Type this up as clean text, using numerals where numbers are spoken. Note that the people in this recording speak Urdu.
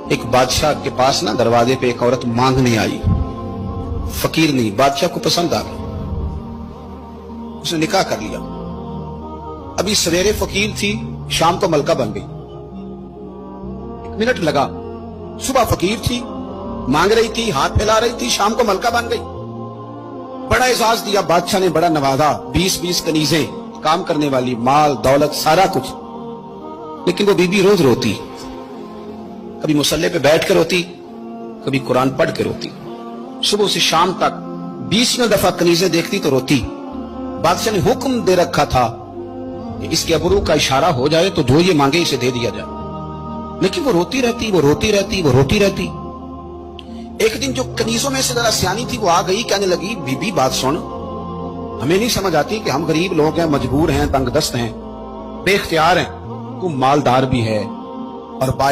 ایک بادشاہ کے پاس نا دروازے پہ ایک عورت مانگنے آئی، فقیر نہیں، بادشاہ کو پسند آ گئی، اس نے نکاح کر لیا۔ ابھی سویرے فقیر تھی، شام کو ملکہ بن گئی، 1 منٹ لگا۔ صبح فقیر تھی، مانگ رہی تھی، ہاتھ پھیلا رہی تھی، شام کو ملکہ بن گئی۔ بڑا اعزاز دیا بادشاہ نے، بڑا نوازا، 20 کنیزیں، کام کرنے والی، مال دولت، سارا کچھ۔ لیکن وہ بی بی روز روتی، کبھی مصلے پہ بیٹھ کے روتی، کبھی قرآن پڑھ کے روتی، صبح سے شام تک 20 دفعہ کنیزیں دیکھتی تو روتی۔ بادشاہ نے حکم دے رکھا تھا کہ اس کے ابرو کا اشارہ ہو جائے تو جو یہ مانگے اسے دے دیا جائے، لیکن وہ روتی رہتی، وہ روتی رہتی، وہ روتی رہتی۔ ایک دن جو کنیزوں میں سے ذرا سیانی تھی وہ آ گئی، کہنے لگی بی بی بات سن، ہمیں نہیں سمجھ آتی کہ ہم غریب لوگ ہیں، مجبور ہیں، تنگ دست ہیں، بے اختیار ہیں، تو مالدار بھی ہے اور با